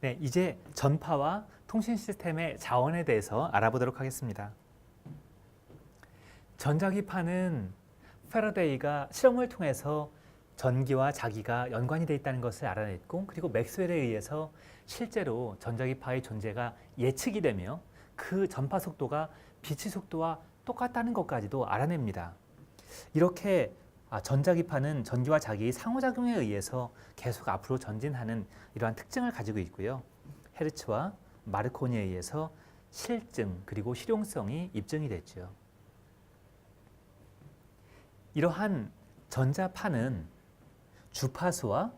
네, 이제 전파와 통신 시스템의 자원에 대해서 알아보도록 하겠습니다. 전자기파는 패러데이가 실험을 통해서 전기와 자기가 연관이 되어 있다는 것을 알아냈고, 그리고 맥스웰에 의해서 실제로 전자기파의 존재가 예측이 되며 그 전파 속도가 빛의 속도와 똑같다는 것까지도 알아냅니다. 이렇게 전자기파는 전기와 자기의 상호작용에 의해서 계속 앞으로 전진하는 이러한 특징을 가지고 있고요. 헤르츠와 마르코니에 의해서 실증 그리고 실용성이 입증이 됐죠. 이러한 전자파는 주파수와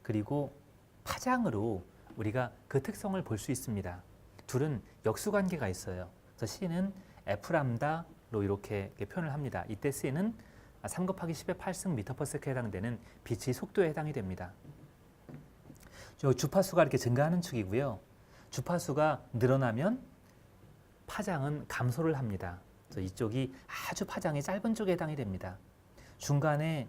그리고 파장으로 우리가 그 특성을 볼 수 있습니다. 둘은 역수관계가 있어요. 그래서 C는 F람다로 이렇게 표현을 합니다. 이때 C는 3 곱하기 10의 8승 미터/세컨드에 해당되는 빛의 속도에 해당이 됩니다. 주파수가 이렇게 증가하는 축이고요. 주파수가 늘어나면 파장은 감소를 합니다. 그래서 이쪽이 아주 파장이 짧은 쪽에 해당이 됩니다. 중간에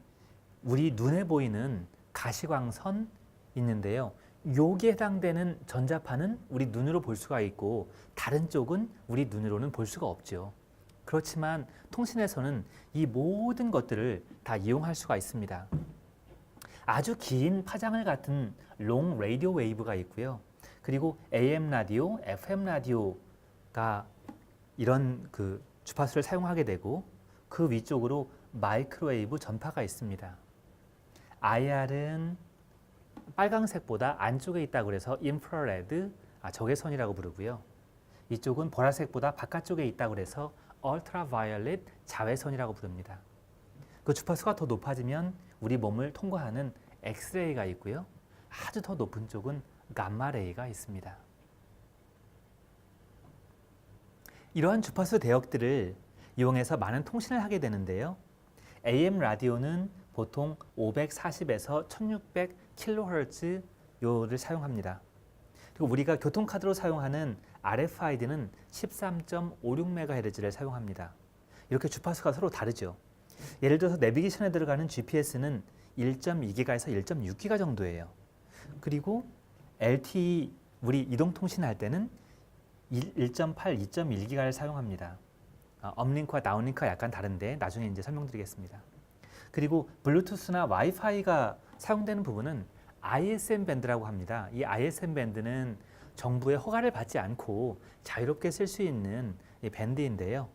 우리 눈에 보이는 가시광선 있는데요. 여기에 해당되는 전자파는 우리 눈으로 볼 수가 있고 다른 쪽은 우리 눈으로는 볼 수가 없죠. 그렇지만 통신에서는 이 모든 것들을 다 이용할 수가 있습니다. 아주 긴 파장을 갖은 롱 라디오 웨이브가 있고요. 그리고 AM 라디오, FM 라디오가 이런 그 주파수를 사용하게 되고 그 위쪽으로 마이크로웨이브 전파가 있습니다. IR은 빨강색보다 안쪽에 있다고 해서 인프라레드, 적외선이라고 부르고요. 이쪽은 보라색보다 바깥쪽에 있다고 해서 ultraviolet, 자외선이라고 부릅니다. 그 주파수가 더 높아지면 우리 몸을 통과하는 엑스레이가 있고요. 아주 더 높은 쪽은 감마레이가 있습니다. 이러한 주파수 대역들을 이용해서 많은 통신을 하게 되는데요. AM 라디오는 보통 540에서 1600kHz 요를 사용합니다. 그리고 우리가 교통카드로 사용하는 RFID는 13.56MHz를 사용합니다. 이렇게 주파수가 서로 다르죠. 예를 들어서 내비게이션에 들어가는 GPS는 1.2GHz에서 1.6GHz 정도예요. 그리고 LTE, 우리 이동통신할 때는 1.8, 2.1GHz를 사용합니다. 업링크와 다운링크가 약간 다른데 나중에 이제 설명드리겠습니다. 그리고 블루투스나 와이파이가 사용되는 부분은 ISM 밴드라고 합니다. 이 ISM 밴드는 정부의 허가를 받지 않고 자유롭게 쓸 수 있는 밴드인데요.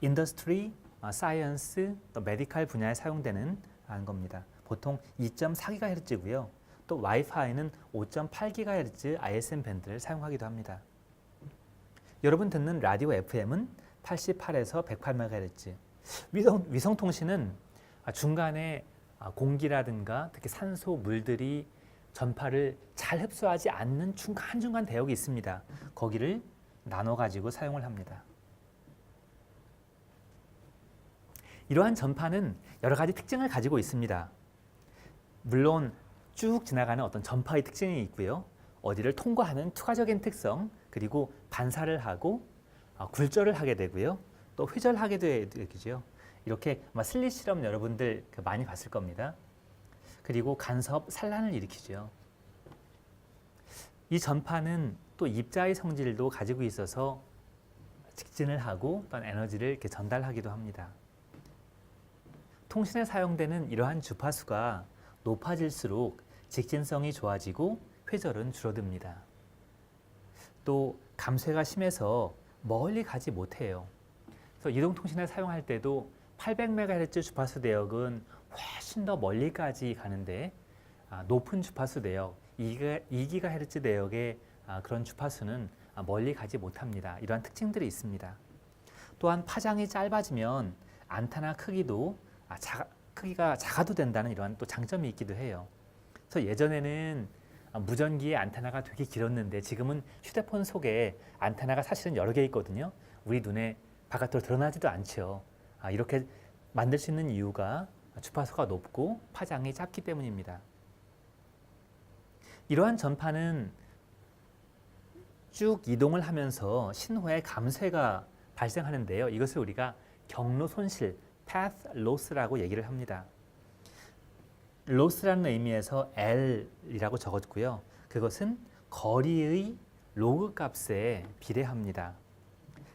인더스트리, 사이언스, 또 메디칼 분야에 사용되는 겁니다. 보통 2.4GHz고요. 또 와이파이는 5.8GHz ISM 밴드를 사용하기도 합니다. 여러분 듣는 라디오 FM은 88에서 108MHz. 위성통신은 중간에 공기라든가 특히 산소, 물들이 전파를 잘 흡수하지 않는 중간중간 대역이 있습니다. 거기를 나눠가지고 사용을 합니다. 이러한 전파는 여러 가지 특징을 가지고 있습니다. 물론 쭉 지나가는 어떤 전파의 특징이 있고요. 어디를 통과하는 추가적인 특성, 그리고 반사를 하고 굴절을 하게 되고요. 또 회절하게 되죠. 이렇게 슬릿 실험 여러분들 많이 봤을 겁니다. 그리고 간섭, 산란을 일으키죠. 이 전파는 또 입자의 성질도 가지고 있어서 직진을 하고 또한 에너지를 이렇게 전달하기도 합니다. 통신에 사용되는 이러한 주파수가 높아질수록 직진성이 좋아지고 회절은 줄어듭니다. 또 감쇄가 심해서 멀리 가지 못해요. 그래서 이동통신을 사용할 때도 800MHz 주파수 대역은 훨씬 더 멀리까지 가는데 높은 주파수 대역, 2GHz 대역의 그런 주파수는 멀리 가지 못합니다. 이러한 특징들이 있습니다. 또한 파장이 짧아지면 안테나 크기가 작아도 된다는 이러한 또 장점이 있기도 해요. 그래서 예전에는 무전기의 안테나가 되게 길었는데 지금은 휴대폰 속에 안테나가 사실은 여러 개 있거든요. 우리 눈에 바깥으로 드러나지도 않죠. 이렇게 만들 수 있는 이유가 주파수가 높고 파장이 작기 때문입니다. 이러한 전파는 쭉 이동을 하면서 신호의 감쇄가 발생하는데요. 이것을 우리가 경로 손실, path loss라고 얘기를 합니다. loss라는 의미에서 L이라고 적었고요. 그것은 거리의 로그 값에 비례합니다.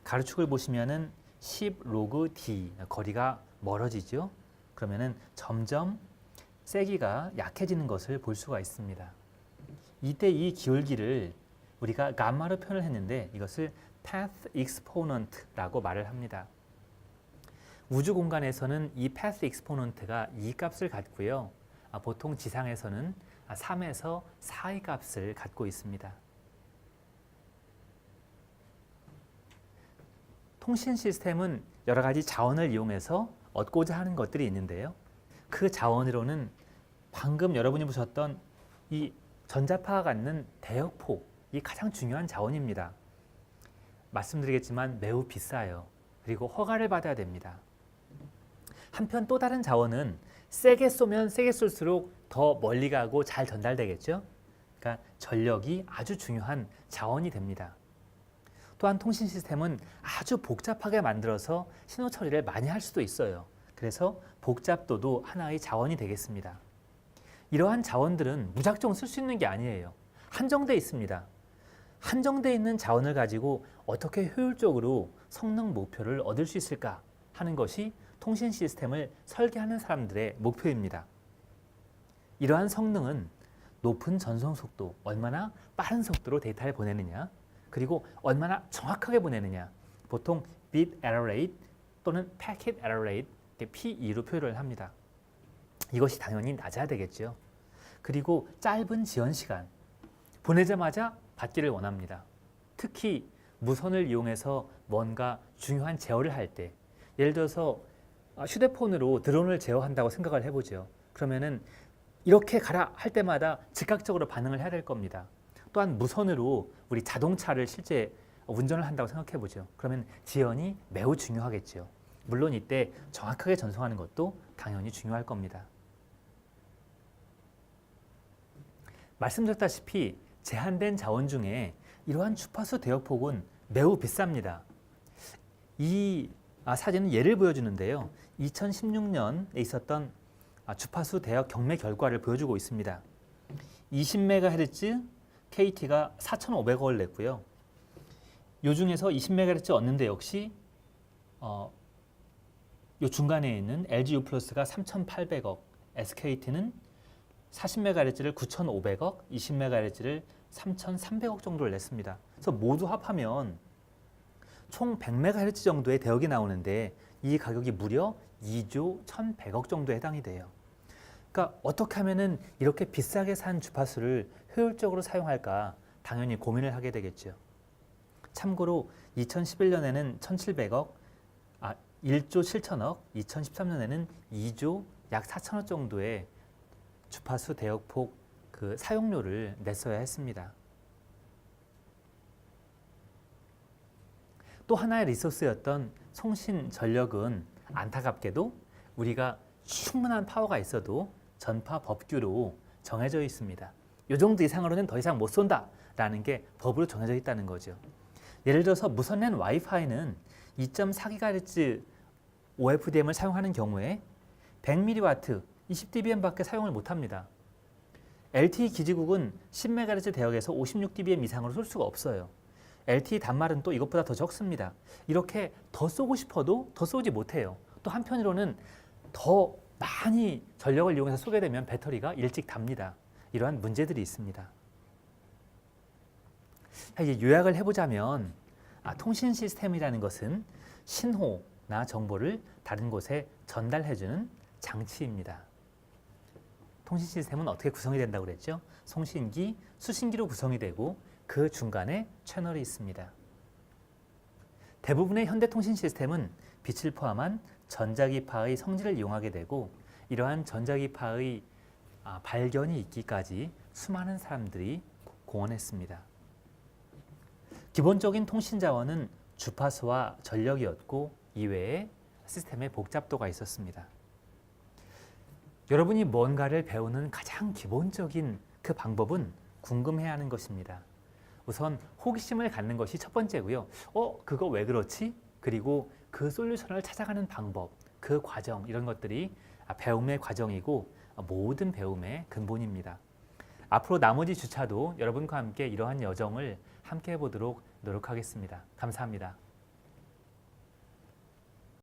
가로축을 보시면은 10 로그 d, 거리가 멀어지죠. 그러면은 점점 세기가 약해지는 것을 볼 수가 있습니다. 이때 이 기울기를 우리가 감마로 표현을 했는데 이것을 path exponent라고 말을 합니다. 우주 공간에서는 이 path exponent가 2 값을 갖고요. 보통 지상에서는 3에서 4의 값을 갖고 있습니다. 통신 시스템은 여러 가지 자원을 이용해서 얻고자 하는 것들이 있는데요. 그 자원으로는 방금 여러분이 보셨던 이 전자파가 갖는 대역폭이 가장 중요한 자원입니다. 말씀드리겠지만 매우 비싸요. 그리고 허가를 받아야 됩니다. 한편 또 다른 자원은 세게 쏘면 세게 쏠수록 더 멀리 가고 잘 전달되겠죠. 그러니까 전력이 아주 중요한 자원이 됩니다. 또한 통신 시스템은 아주 복잡하게 만들어서 신호 처리를 많이 할 수도 있어요. 그래서 복잡도도 하나의 자원이 되겠습니다. 이러한 자원들은 무작정 쓸 수 있는 게 아니에요. 한정돼 있습니다. 한정돼 있는 자원을 가지고 어떻게 효율적으로 성능 목표를 얻을 수 있을까 하는 것이 통신 시스템을 설계하는 사람들의 목표입니다. 이러한 성능은 높은 전송 속도, 얼마나 빠른 속도로 데이터를 보내느냐, 그리고 얼마나 정확하게 보내느냐, 보통 bit error rate 또는 packet error rate, P2로 표현을 합니다. 이것이 당연히 낮아야 되겠죠. 그리고 짧은 지연 시간, 보내자마자 받기를 원합니다. 특히 무선을 이용해서 뭔가 중요한 제어를 할 때, 예를 들어서 휴대폰으로 드론을 제어한다고 생각을 해보죠. 그러면은 이렇게 가라 할 때마다 즉각적으로 반응을 해야 될 겁니다. 또한 무선으로 우리 자동차를 실제 운전을 한다고 생각해 보죠. 그러면 지연이 매우 중요하겠죠. 물론 이때 정확하게 전송하는 것도 당연히 중요할 겁니다. 말씀드렸다시피 제한된 자원 중에 이러한 주파수 대역폭은 매우 비쌉니다. 이 사진은 예를 보여주는데요. 2016년에 있었던 주파수 대역 경매 결과를 보여주고 있습니다. 20MHz KT가 4,500억을 냈고요. 요 중에서 20MHz 얻는데 역시 요 중간에 있는 LG U+가 3,800억, SKT는 40MHz를 9,500억, 20MHz를 3,300억 정도를 냈습니다. 그래서 모두 합하면 총 100MHz 정도의 대역이 나오는데 이 가격이 무려 2조 1,100억 정도에 해당이 돼요. 그러니까 어떻게 하면은 이렇게 비싸게 산 주파수를 효율적으로 사용할까 당연히 고민을 하게 되겠죠. 참고로 2011년에는 1,700억, 1조 7천억, 2013년에는 2조 약 4천억 정도의 주파수 대역폭 그 사용료를 냈어야 했습니다. 또 하나의 리소스였던 송신 전력은 안타깝게도 우리가 충분한 파워가 있어도 전파 법규로 정해져 있습니다. 이 정도 이상으로는 더 이상 못 쏜다라는 게 법으로 정해져 있다는 거죠. 예를 들어서 무선랜 와이파이는 2.4GHz OFDM을 사용하는 경우에 100mW, 20dBm밖에 사용을 못합니다. LTE 기지국은 10MHz 대역에서 56dBm 이상으로 쏠 수가 없어요. LTE 단말은 또 이것보다 더 적습니다. 이렇게 더 쏘고 싶어도 더 쏘지 못해요. 또 한편으로는 더 많이 전력을 이용해서 쏘게 되면 배터리가 일찍 답니다. 이러한 문제들이 있습니다. 이제 요약을 해보자면 통신 시스템이라는 것은 신호나 정보를 다른 곳에 전달해주는 장치입니다. 통신 시스템은 어떻게 구성이 된다고 그랬죠? 송신기, 수신기로 구성이 되고 그 중간에 채널이 있습니다. 대부분의 현대 통신 시스템은 빛을 포함한 전자기파의 성질을 이용하게 되고 이러한 전자기파의 발견이 있기까지 수많은 사람들이 공헌했습니다. 기본적인 통신 자원은 주파수와 전력이었고 이외에 시스템의 복잡도가 있었습니다. 여러분이 뭔가를 배우는 가장 기본적인 그 방법은 궁금해야 하는 것입니다. 우선 호기심을 갖는 것이 첫 번째고요. 그거 왜 그렇지? 그리고 그 솔루션을 찾아가는 방법, 그 과정 이런 것들이 배움의 과정이고 모든 배움의 근본입니다. 앞으로 나머지 주차도 여러분과 함께 이러한 여정을 함께 해보도록 노력하겠습니다. 감사합니다.